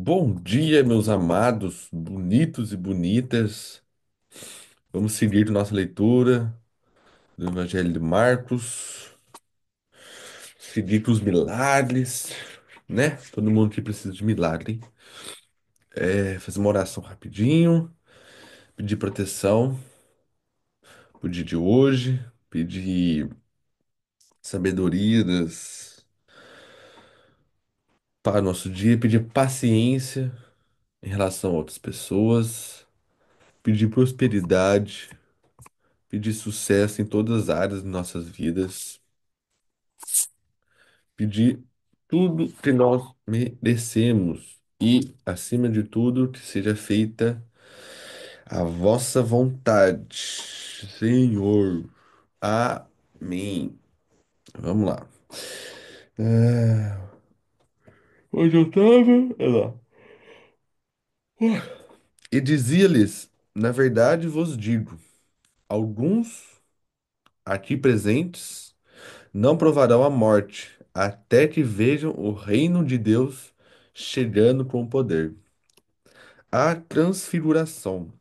Bom dia, meus amados, bonitos e bonitas. Vamos seguir nossa leitura do Evangelho de Marcos, seguir com os milagres, né? Todo mundo que precisa de milagre. Fazer uma oração rapidinho, pedir proteção pro dia de hoje, pedir sabedoria para o nosso dia, pedir paciência em relação a outras pessoas, pedir prosperidade, pedir sucesso em todas as áreas de nossas vidas. Pedir tudo que nós merecemos e, acima de tudo, que seja feita a vossa vontade, Senhor. Amém. Vamos lá. Onde eu tava? Olha lá. E dizia-lhes: Na verdade vos digo, alguns aqui presentes não provarão a morte, até que vejam o reino de Deus chegando com poder. A transfiguração.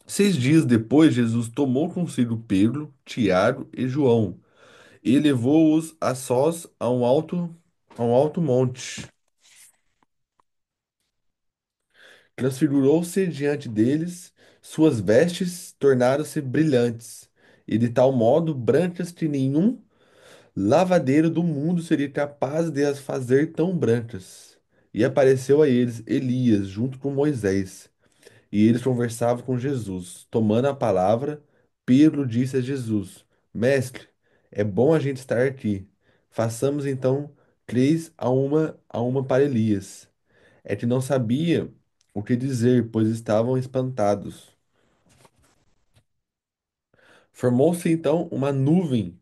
6 dias depois, Jesus tomou consigo Pedro, Tiago e João e levou-os a sós a um alto monte. Transfigurou-se diante deles, suas vestes tornaram-se brilhantes, e de tal modo brancas que nenhum lavadeiro do mundo seria capaz de as fazer tão brancas. E apareceu a eles Elias junto com Moisés. E eles conversavam com Jesus. Tomando a palavra, Pedro disse a Jesus: Mestre, é bom a gente estar aqui. Façamos então 3 a uma para Elias. É que não sabia o que dizer, pois estavam espantados. Formou-se então uma nuvem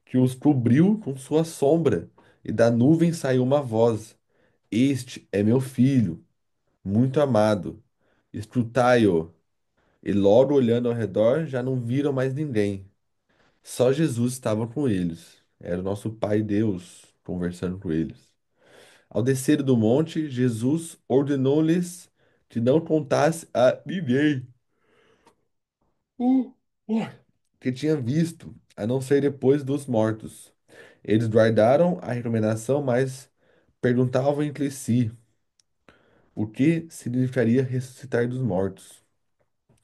que os cobriu com sua sombra, e da nuvem saiu uma voz: Este é meu filho, muito amado. Escutai-o. E logo olhando ao redor, já não viram mais ninguém. Só Jesus estava com eles. Era o nosso Pai Deus conversando com eles. Ao descer do monte, Jesus ordenou-lhes que não contasse a ninguém o que tinha visto, a não ser depois dos mortos. Eles guardaram a recomendação, mas perguntavam entre si o que significaria ressuscitar dos mortos.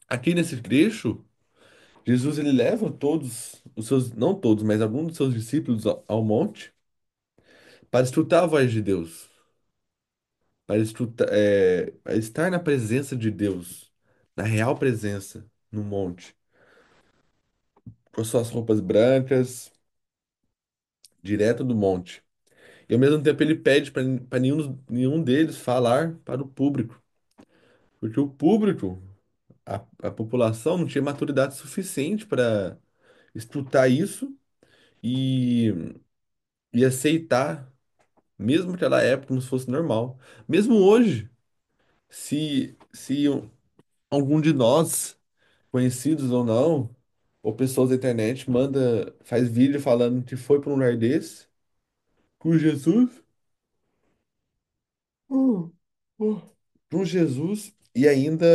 Aqui nesse trecho, Jesus ele leva todos os seus, não todos, mas alguns dos seus discípulos ao monte para escutar a voz de Deus, para escutar, para estar na presença de Deus, na real presença no monte, com suas roupas brancas, direto do monte. E ao mesmo tempo ele pede para nenhum deles falar para o público, porque o público, a população não tinha maturidade suficiente para escutar isso e, e aceitar. Mesmo naquela época, como se fosse normal. Mesmo hoje, se algum de nós, conhecidos ou não, ou pessoas da internet, faz vídeo falando que foi para um lugar desse, com Jesus, uh, uh, com Jesus, e ainda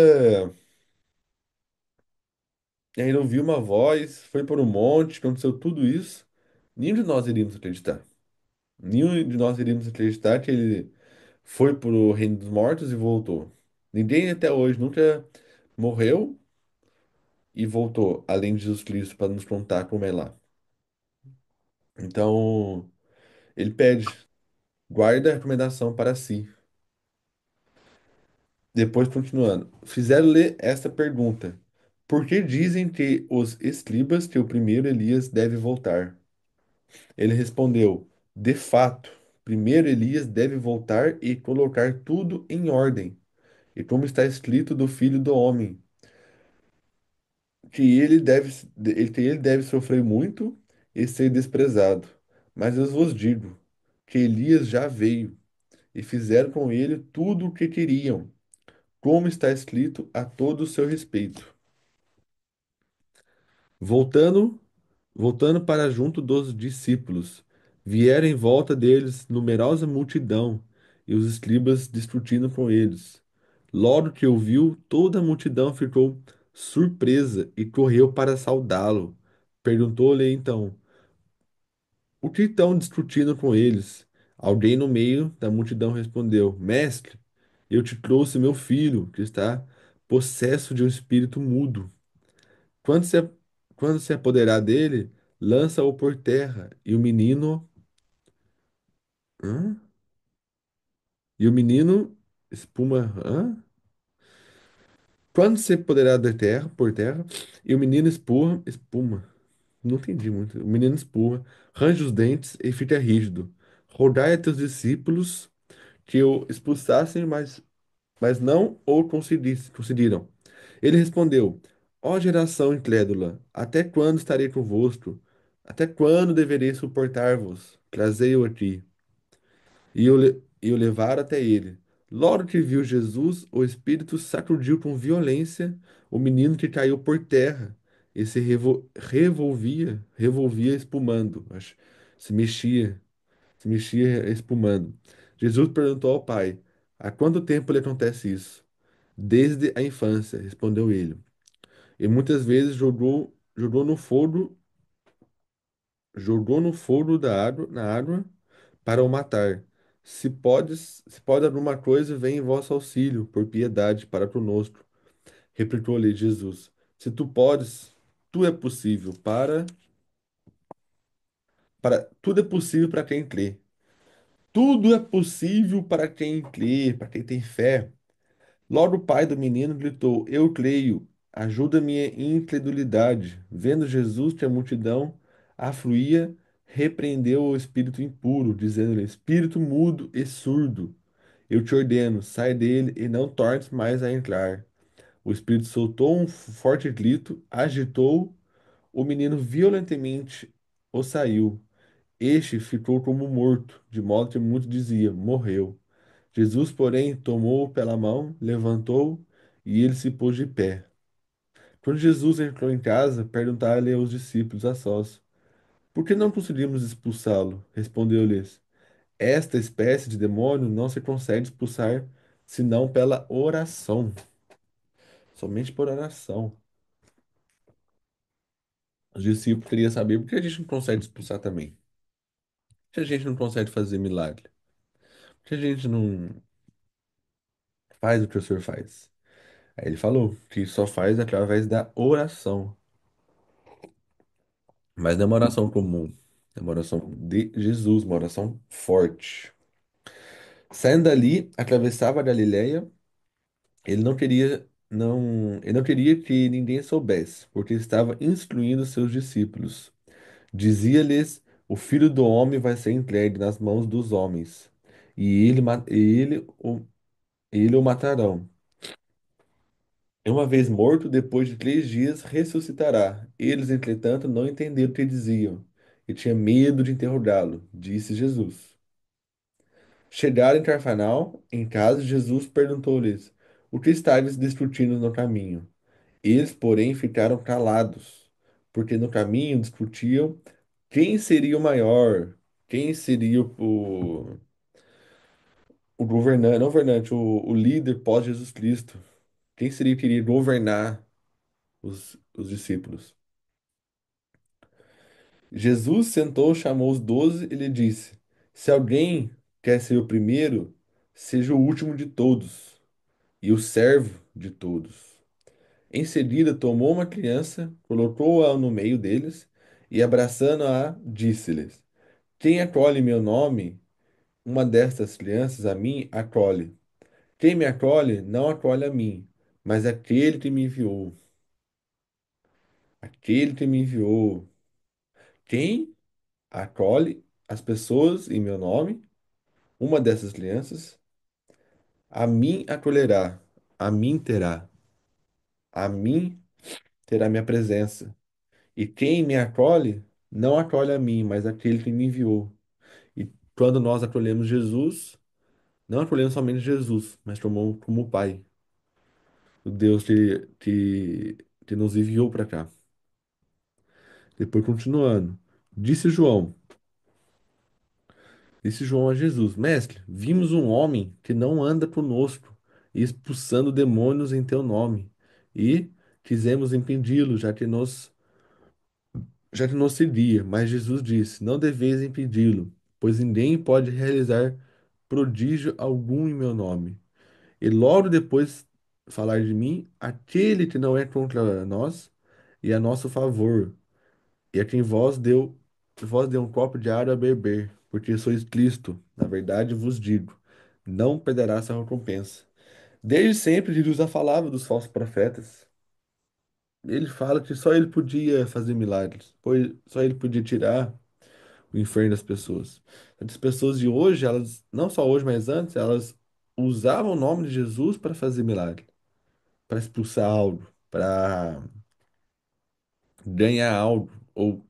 ouviu uma voz, foi para um monte, aconteceu tudo isso, nenhum de nós iríamos acreditar. Nenhum de nós iríamos acreditar que ele foi para o reino dos mortos e voltou. Ninguém até hoje nunca morreu e voltou, além de Jesus Cristo, para nos contar como é lá. Então, ele pede, guarda a recomendação para si. Depois, continuando, fizeram-lhe esta pergunta: Por que dizem que os escribas que o primeiro Elias deve voltar? Ele respondeu: De fato, primeiro Elias deve voltar e colocar tudo em ordem. E como está escrito do Filho do Homem, que ele deve sofrer muito e ser desprezado. Mas eu vos digo que Elias já veio e fizeram com ele tudo o que queriam, como está escrito a todo o seu respeito. Voltando, voltando para junto dos discípulos, vieram em volta deles numerosa multidão e os escribas discutindo com eles. Logo que ouviu, toda a multidão ficou surpresa e correu para saudá-lo. Perguntou-lhe então: o que estão discutindo com eles? Alguém no meio da multidão respondeu: Mestre, eu te trouxe meu filho, que está possesso de um espírito mudo. Quando se, quando se apoderar dele, lança-o por terra, e o menino. Hã? E o menino espuma. Hã? Quando se apoderar da terra, por terra, e o menino espuma. Não entendi muito. O menino espuma, range os dentes e fica rígido. Rogai a teus discípulos que o expulsassem, mas não o conseguiram. Ele respondeu: Ó geração incrédula, até quando estarei convosco? Até quando deverei suportar-vos? Trazei-o aqui. E o levaram até ele. Logo que viu Jesus, o espírito sacudiu com violência o menino que caiu por terra e se revolvia espumando. Se mexia, se mexia espumando. Jesus perguntou ao pai: Há quanto tempo lhe acontece isso? Desde a infância, respondeu ele. E muitas vezes jogou no fogo na água para o matar. Se pode alguma coisa, vem em vosso auxílio, por piedade para conosco. Replicou-lhe Jesus: Se tu podes, tu é possível tudo é possível para quem crê. Tudo é possível para quem crê, para quem tem fé. Logo o pai do menino gritou: Eu creio, ajuda a minha incredulidade. Vendo Jesus que a multidão afluía, repreendeu o espírito impuro, dizendo-lhe: Espírito mudo e surdo, eu te ordeno, sai dele e não tornes mais a entrar. O espírito soltou um forte grito, agitou o menino violentamente, o saiu. Este ficou como morto, de modo que muitos diziam: Morreu. Jesus, porém, tomou-o pela mão, levantou-o e ele se pôs de pé. Quando Jesus entrou em casa, perguntaram-lhe aos discípulos a sós: Por que não conseguimos expulsá-lo? Respondeu-lhes: Esta espécie de demônio não se consegue expulsar senão pela oração. Somente por oração. Os discípulos queriam saber por que a gente não consegue expulsar também. Por que a gente não consegue fazer milagre? Por que a gente não faz o que o Senhor faz? Aí ele falou que só faz através da oração. Mas não é uma oração comum. É uma oração de Jesus, uma oração forte. Saindo dali, atravessava a Galiléia. Ele não queria que ninguém soubesse, porque estava instruindo seus discípulos. Dizia-lhes: O filho do homem vai ser entregue nas mãos dos homens, e ele o matarão. E uma vez morto, depois de 3 dias, ressuscitará. Eles, entretanto, não entenderam o que diziam, e tinha medo de interrogá-lo. Disse Jesus. Chegaram em Carfanal, em casa, Jesus perguntou-lhes: O que estáveis discutindo no caminho? Eles, porém, ficaram calados, porque no caminho discutiam quem seria o maior, quem seria o governante, não governante, o líder pós-Jesus Cristo, quem seria que iria governar os discípulos. Jesus sentou, chamou os 12 e lhe disse: Se alguém quer ser o primeiro, seja o último de todos e o servo de todos. Em seguida, tomou uma criança, colocou-a no meio deles e, abraçando-a, disse-lhes: Quem acolhe meu nome, uma destas crianças, a mim acolhe. Quem me acolhe, não acolhe a mim, mas aquele que me enviou. Aquele que me enviou. Quem acolhe as pessoas em meu nome, uma dessas crianças, a mim acolherá, a mim terá, a mim terá minha presença. E quem me acolhe, não acolhe a mim, mas aquele que me enviou. E quando nós acolhemos Jesus, não acolhemos somente Jesus, mas como o Pai, o Deus que nos enviou para cá. Depois, continuando, disse João: Disse João a Jesus: Mestre, vimos um homem que não anda conosco, expulsando demônios em teu nome, e quisemos impedi-lo, já que nos seguia. Mas Jesus disse: Não deveis impedi-lo, pois ninguém pode realizar prodígio algum em meu nome. E logo depois falar de mim, aquele que não é contra nós e a nosso favor, e a quem vós deu um copo de água a beber, porque sois Cristo, na verdade vos digo, não perderá essa recompensa. Desde sempre Jesus já falava dos falsos profetas. Ele fala que só ele podia fazer milagres, pois só ele podia tirar o inferno das pessoas. As pessoas de hoje, elas, não só hoje, mas antes, elas usavam o nome de Jesus para fazer milagre, para expulsar algo, para ganhar algo, ou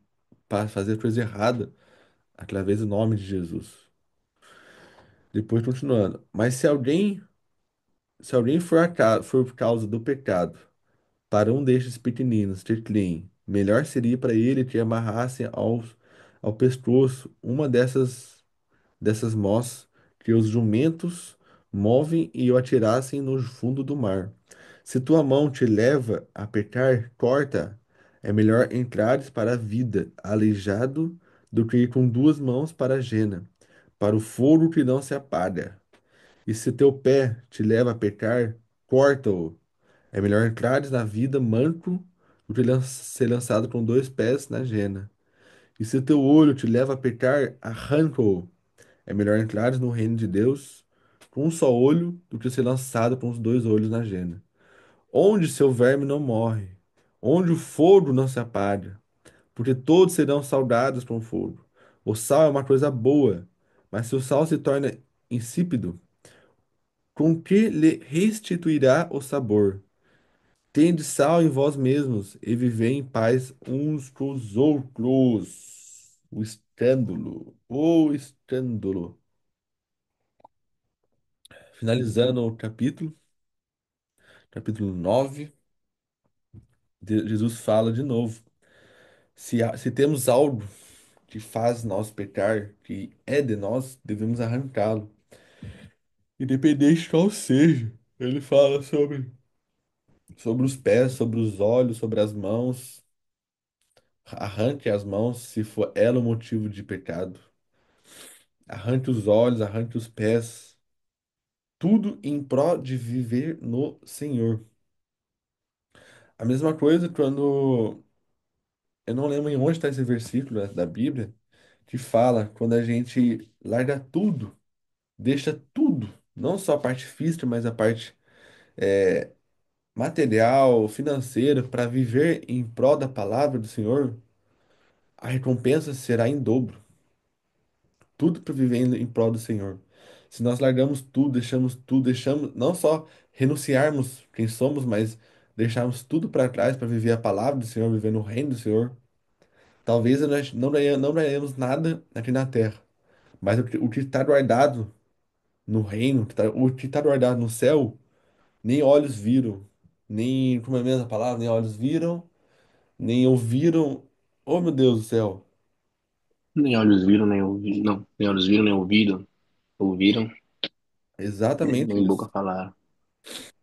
para fazer coisa errada através do nome de Jesus. Depois continuando. Mas se alguém for por causa do pecado, para um destes pequeninos ter clean, melhor seria para ele que amarrassem ao pescoço uma dessas mós que os jumentos movem e o atirassem no fundo do mar. Se tua mão te leva a pecar, corta. É melhor entrares para a vida, aleijado, do que ir com duas mãos para a jena, para o fogo que não se apaga. E se teu pé te leva a pecar, corta-o. É melhor entrares na vida manco do que ser lançado com dois pés na jena. E se teu olho te leva a pecar, arranca-o. É melhor entrares no reino de Deus com um só olho do que ser lançado com os dois olhos na jena. Onde seu verme não morre, onde o fogo não se apaga, porque todos serão salgados com fogo. O sal é uma coisa boa, mas se o sal se torna insípido, com que lhe restituirá o sabor? Tende sal em vós mesmos e vivei em paz uns com os outros. O escândalo, o escândalo. Finalizando o capítulo 9, Jesus fala de novo. Se temos algo que faz nós pecar, que é de nós, devemos arrancá-lo. Independente de qual seja. Ele fala sobre os pés, sobre os olhos, sobre as mãos. Arranque as mãos se for ela o motivo de pecado. Arranque os olhos, arranque os pés. Tudo em prol de viver no Senhor. A mesma coisa quando. Eu não lembro em onde está esse versículo da Bíblia, que fala quando a gente larga tudo, deixa tudo, não só a parte física, mas a parte material, financeira, para viver em prol da palavra do Senhor, a recompensa será em dobro. Tudo para viver em prol do Senhor. Se nós largamos tudo, deixamos não só renunciarmos quem somos, mas deixarmos tudo para trás para viver a palavra do Senhor, viver no reino do Senhor, talvez nós não ganhemos nada aqui na terra, mas o que está guardado no reino, o que está guardado no céu, nem olhos viram, nem, como é a mesma palavra, nem olhos viram, nem ouviram. Oh, meu Deus do céu. Nem olhos viram, nem ouviram. Não, nem olhos viram, nem ouviram, Exatamente nem boca isso. falaram.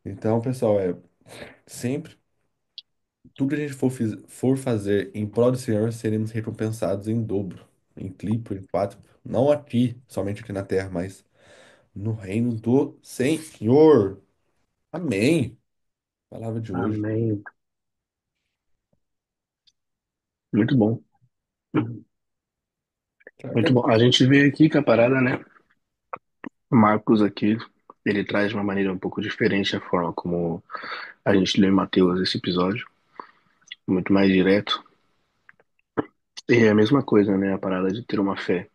Então, pessoal, sempre tudo que a gente for fazer em prol do Senhor, seremos recompensados em dobro, em triplo, em quatro. Não aqui, somente aqui na terra, mas no reino do Senhor. Amém. Palavra de hoje. Amém. Muito bom. Muito bom. A gente vê aqui que a parada, né? Marcos aqui, ele traz de uma maneira um pouco diferente a forma como a gente lê em Mateus esse episódio, muito mais direto. E é a mesma coisa, né? A parada de ter uma fé.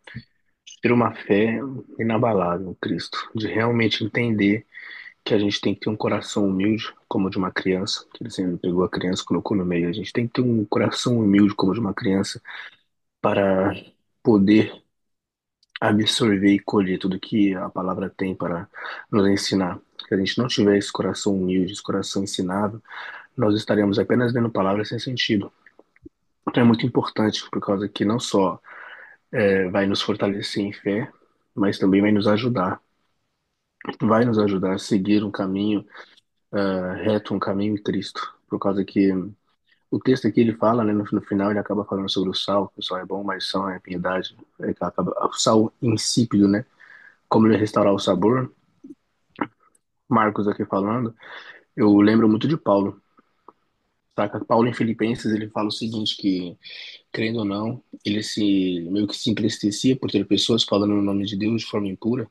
Ter uma fé inabalável em Cristo, de realmente entender que a gente tem que ter um coração humilde, como o de uma criança, que ele sempre pegou a criança e colocou no meio. A gente tem que ter um coração humilde, como o de uma criança, para poder absorver e colher tudo que a palavra tem para nos ensinar. Se a gente não tiver esse coração humilde, esse coração ensinável, nós estaremos apenas lendo palavras sem sentido. Então é muito importante, por causa que não só vai nos fortalecer em fé, mas também vai nos ajudar a seguir um caminho reto, um caminho em Cristo, por causa que o texto aqui ele fala, né, no final ele acaba falando sobre o sal, que o sal é bom, mas sal é piedade, o sal insípido, né, como ele restaurar o sabor. Marcos aqui falando, eu lembro muito de Paulo, saca? Paulo em Filipenses ele fala o seguinte, que crendo ou não, ele se meio que se entristecia por ter pessoas falando no nome de Deus de forma impura,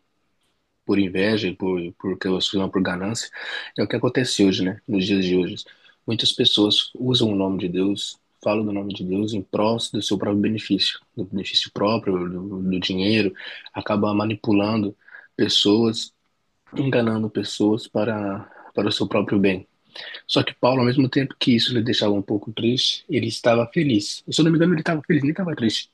por inveja e por que elas chamam por ganância. É o que acontece hoje, né? Nos dias de hoje. Muitas pessoas usam o nome de Deus, falam do nome de Deus em prol do seu próprio benefício, do benefício próprio, do dinheiro, acaba manipulando pessoas, enganando pessoas para o seu próprio bem. Só que Paulo, ao mesmo tempo que isso lhe deixava um pouco triste, ele estava feliz. Se eu não me engano, ele estava feliz, nem estava triste.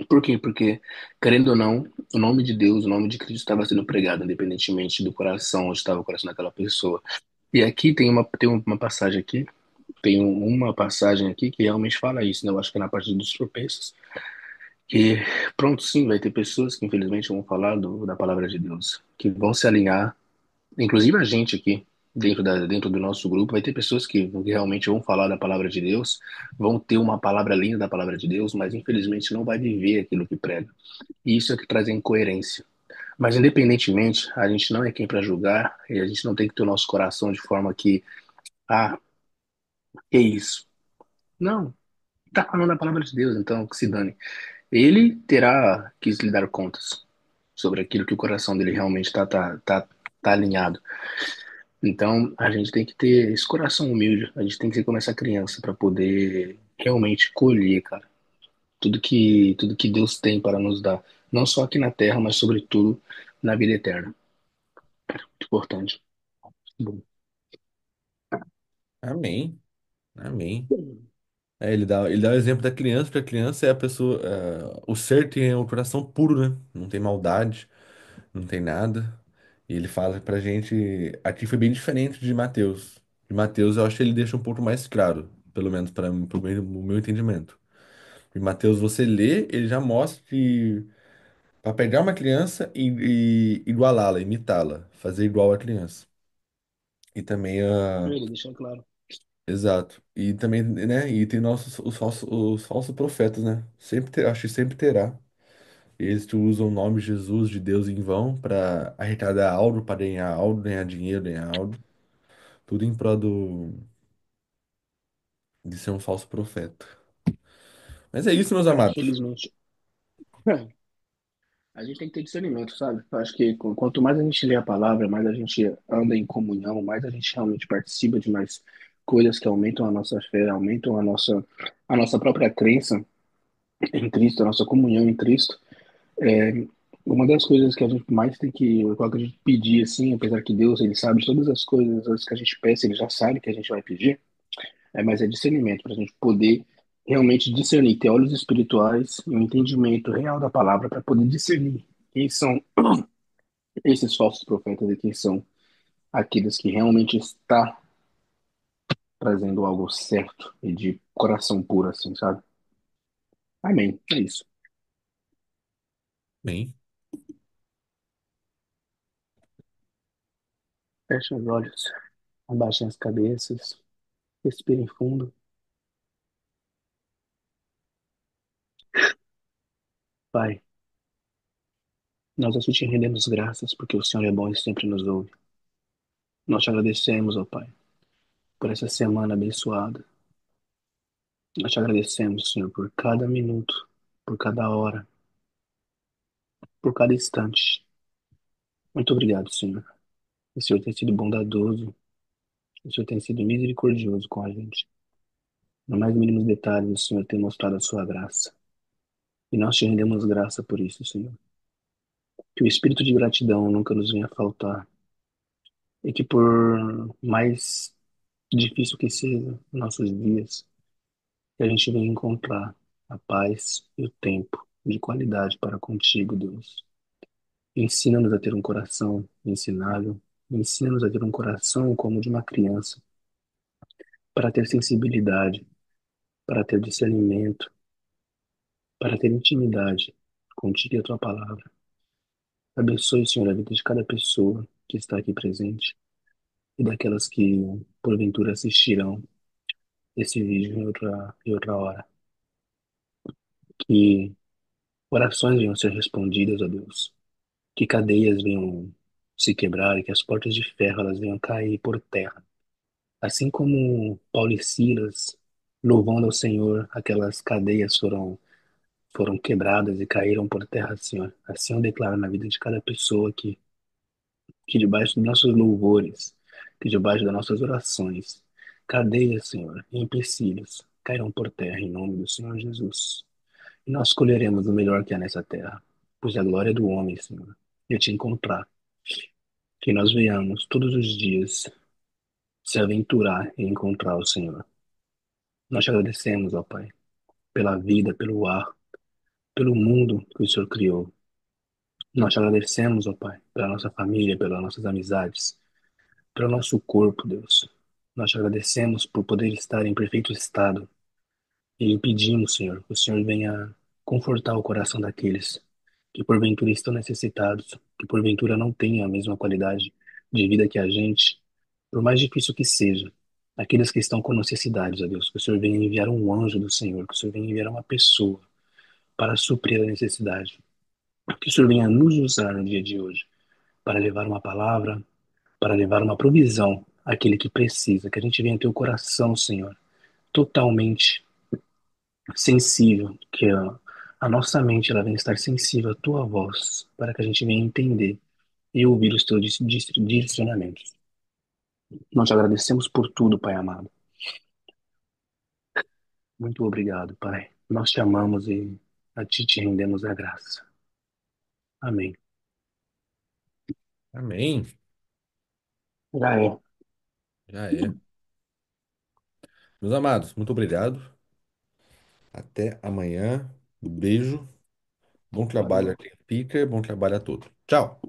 Por quê? Porque, querendo ou não, o nome de Deus, o nome de Cristo estava sendo pregado, independentemente do coração, onde estava o coração daquela pessoa. E aqui tem uma passagem aqui, uma passagem aqui que realmente fala isso, né? Eu acho que é na parte dos tropeços. Que, pronto, sim, vai ter pessoas que infelizmente vão falar da palavra de Deus, que vão se alinhar, inclusive a gente aqui, dentro do nosso grupo, vai ter pessoas que realmente vão falar da palavra de Deus, vão ter uma palavra linda da palavra de Deus, mas infelizmente não vai viver aquilo que prega. E isso é que traz a incoerência. Mas, independentemente, a gente não é quem para julgar e a gente não tem que ter o nosso coração de forma que, ah, que isso? Não, tá falando a palavra de Deus, então que se dane. Ele terá que lhe dar contas sobre aquilo que o coração dele realmente tá alinhado. Então, a gente tem que ter esse coração humilde, a gente tem que ser como essa criança para poder realmente colher, cara, tudo que Deus tem para nos dar, não só aqui na terra, mas sobretudo na vida eterna. Muito importante. Bom. Amém. Amém. Ele dá o exemplo da criança, porque a criança é a pessoa. O ser tem o coração puro, né? Não tem maldade, não tem nada. E ele fala pra gente. Aqui foi bem diferente de Mateus. De Mateus, eu acho que ele deixa um pouco mais claro, pelo menos para o meu entendimento. Em Mateus, você lê, ele já mostra que para pegar uma criança e igualá-la, imitá-la, fazer igual a criança. E também Ele deixou claro. exato. E também, né? E tem os falsos profetas, né? Acho que sempre terá. Eles que usam o nome de Jesus, de Deus em vão para arrecadar algo, para ganhar algo, ganhar dinheiro, ganhar algo. Tudo em prol de ser um falso profeta. Mas é isso, meus amados. Infelizmente. É, a gente tem que ter discernimento, sabe? Eu acho que quanto mais a gente lê a palavra, mais a gente anda em comunhão, mais a gente realmente participa de mais coisas que aumentam a nossa fé, aumentam a nossa própria crença em Cristo, a nossa comunhão em Cristo. É, uma das coisas que a gente mais tem que, qual que a gente pedir, assim, apesar que Deus, ele sabe de todas as coisas antes que a gente peça, ele já sabe que a gente vai pedir, mas é discernimento, para a gente poder realmente discernir, ter olhos espirituais e um entendimento real da palavra para poder discernir quem são esses falsos profetas e quem são aqueles que realmente está trazendo algo certo e de coração puro, assim, sabe? Amém. É isso. Bem, Fechem os olhos, abaixem as cabeças, respirem fundo. Pai, nós assim te rendemos graças porque o Senhor é bom e sempre nos ouve. Nós te agradecemos, ó Pai, por essa semana abençoada. Nós te agradecemos, Senhor, por cada minuto, por cada hora, por cada instante. Muito obrigado, Senhor. O Senhor tem sido bondoso, o Senhor tem sido misericordioso com a gente. No mais mínimos detalhes, o Senhor tem mostrado a sua graça. E nós te rendemos graça por isso, Senhor. Que o espírito de gratidão nunca nos venha faltar. E que por mais difícil que seja nossos dias, que a gente venha encontrar a paz e o tempo de qualidade para contigo, Deus. Ensina-nos a ter um coração ensinável, ensina-nos a ter um coração como o de uma criança, para ter sensibilidade, para ter discernimento, para ter intimidade contigo e a tua palavra. Abençoe, Senhor, a vida de cada pessoa que está aqui presente e daquelas que, porventura, assistirão esse vídeo em outra hora. Que orações venham ser respondidas, ó Deus. Que cadeias venham se quebrar e que as portas de ferro elas venham cair por terra. Assim como Paulo e Silas, louvando ao Senhor, aquelas cadeias foram quebradas e caíram por terra, Senhor. Assim eu declaro na vida de cada pessoa que debaixo dos nossos louvores, que debaixo das nossas orações, cadeias, Senhor, e empecilhos cairão por terra em nome do Senhor Jesus. E nós colheremos o melhor que há nessa terra, pois a glória é do homem, Senhor, de te encontrar. Que nós venhamos todos os dias se aventurar e encontrar o Senhor. Nós te agradecemos, ó Pai, pela vida, pelo ar, pelo mundo que o Senhor criou. Nós te agradecemos, ó Pai, pela nossa família, pelas nossas amizades, pelo nosso corpo, Deus. Nós te agradecemos por poder estar em perfeito estado e pedimos, Senhor, que o Senhor venha confortar o coração daqueles que porventura estão necessitados, que porventura não tenham a mesma qualidade de vida que a gente, por mais difícil que seja. Aqueles que estão com necessidades, ó Deus, que o Senhor venha enviar um anjo do Senhor, que o Senhor venha enviar uma pessoa para suprir a necessidade. Que o Senhor venha nos usar no dia de hoje para levar uma palavra, para levar uma provisão àquele que precisa. Que a gente venha ter o coração, Senhor, totalmente sensível. Que a nossa mente ela venha estar sensível à tua voz, para que a gente venha entender e ouvir os teus direcionamentos. Nós te agradecemos por tudo, Pai amado. Muito obrigado, Pai. Nós te amamos e a ti te rendemos a graça. Amém. Amém. Já é. Já é. Meus amados, muito obrigado. Até amanhã. Um beijo. Bom trabalho Valeu. aqui, Pica. Bom trabalho a todos. Tchau.